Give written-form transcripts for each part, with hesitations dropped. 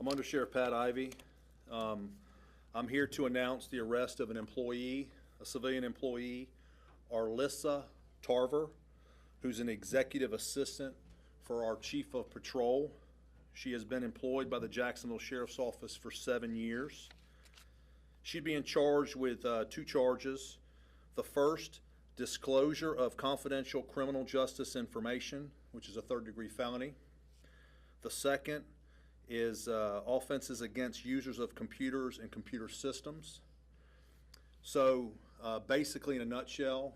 I'm Under Sheriff Pat Ivey. I'm here to announce the arrest of an employee, a civilian employee, Arlisa Tarver, who's an executive assistant for our Chief of Patrol. She has been employed by the Jacksonville Sheriff's Office for 7 years. She'd be charged with 2 charges. The first, disclosure of confidential criminal justice information, which is a 3rd-degree felony. The second is offenses against users of computers and computer systems. So basically, in a nutshell,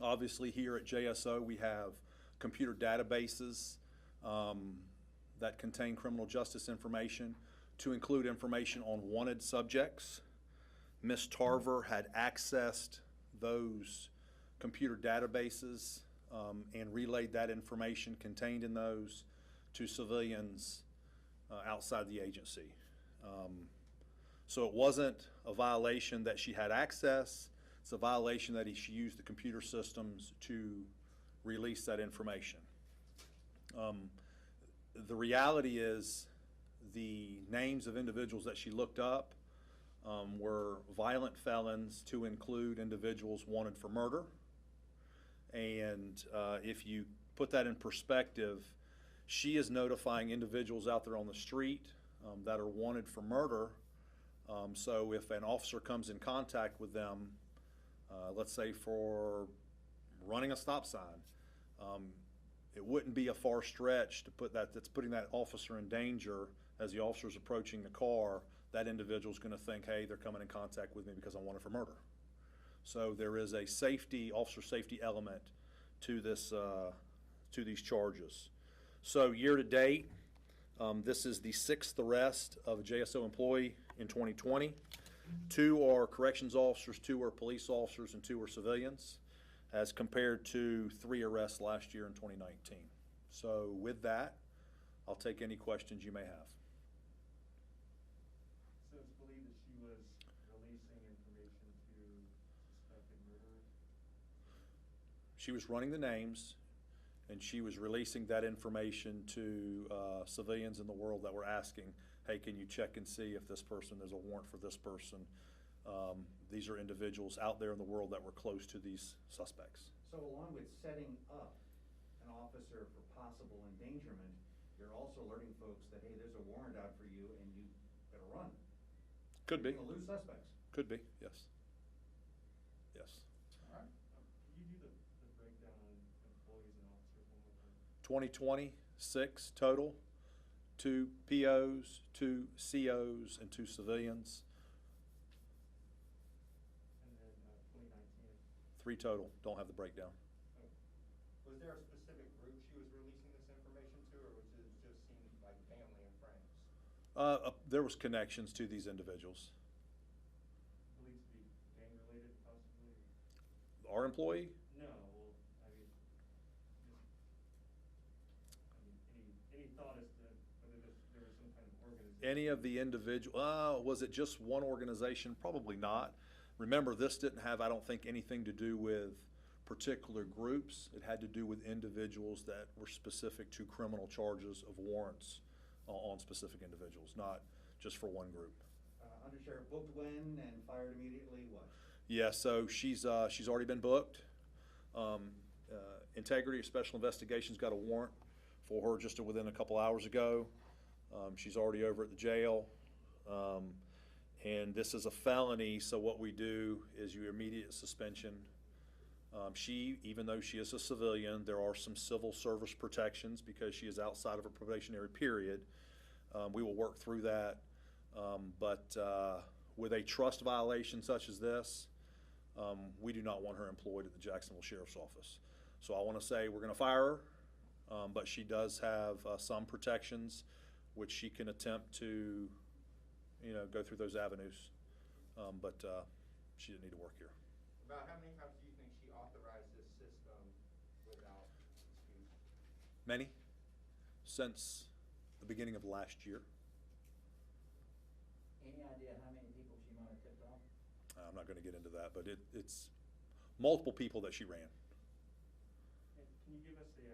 obviously here at JSO we have computer databases that contain criminal justice information, to include information on wanted subjects. Ms. Tarver had accessed those computer databases and relayed that information contained in those to civilians outside the agency. So it wasn't a violation that she had access, it's a violation that she used the computer systems to release that information. The reality is the names of individuals that she looked up were violent felons, to include individuals wanted for murder. And if you put that in perspective, she is notifying individuals out there on the street that are wanted for murder. So if an officer comes in contact with them, let's say for running a stop sign, it wouldn't be a far stretch to put that's putting that officer in danger. As the officer is approaching the car, that individual is going to think, hey, they're coming in contact with me because I'm wanted for murder. So there is a officer safety element to this, to these charges. So year to date, this is the 6th arrest of a JSO employee in 2020. 2 are corrections officers, 2 are police officers, and 2 are civilians, as compared to 3 arrests last year in 2019. So with that, I'll take any questions you may have. So it's believed that she was releasing information to suspected murderers? She was running the names, and she was releasing that information to civilians in the world that were asking, hey, can you check and see if this person, there's a warrant for this person. These are individuals out there in the world that were close to these suspects. So along with setting up an officer for possible endangerment, you're also alerting folks that, hey, there's a warrant out for you and you better run. Could be. You're going to lose suspects. Could be, yes. Yes. All right. Can you do the breakdown on employees and officers one more time? 2020, 6 total, 2 POs, 2 COs, and 2 civilians. And then 2019? 3 total, don't have the breakdown. Was there a specific group she was releasing this information to, or was it just seemed like family and friends? There was connections to these individuals. Believed to be gang-related, possibly? Our employee? No, well, I mean, any thought as to whether there was some kind of organization? Any of the individual, was it just one organization? Probably not. Remember, this didn't have, I don't think, anything to do with particular groups. It had to do with individuals that were specific to criminal charges of warrants on specific individuals, not just for one group. Under Sheriff booked when and fired immediately, what? Yeah, so she's already been booked. Integrity Special Investigations got a warrant for her just within a couple hours ago. She's already over at the jail. And this is a felony, so what we do is you immediate suspension. Even though she is a civilian, there are some civil service protections because she is outside of a probationary period. We will work through that. But with a trust violation such as this, we do not want her employed at the Jacksonville Sheriff's Office. So I want to say we're going to fire her, but she does have some protections which she can attempt to, go through those avenues. But she didn't need to work here. About how many times do you think she authorized this system without excuse? Many, since the beginning of last year. Any idea how many people she might have tipped off? I'm not going to get into that, but it's multiple people that she ran. And can you give us a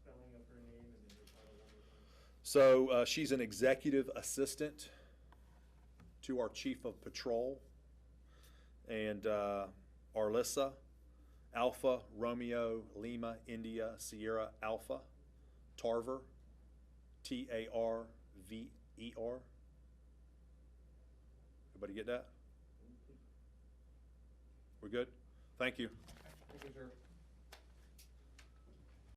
spelling of her name and then her title one more time? So she's an executive assistant to our chief of patrol. And Arlisa, Alpha, Romeo, Lima, India, Sierra, Alpha, Tarver, Tarver. Everybody get that? We're good? Thank you. Thank you, sir.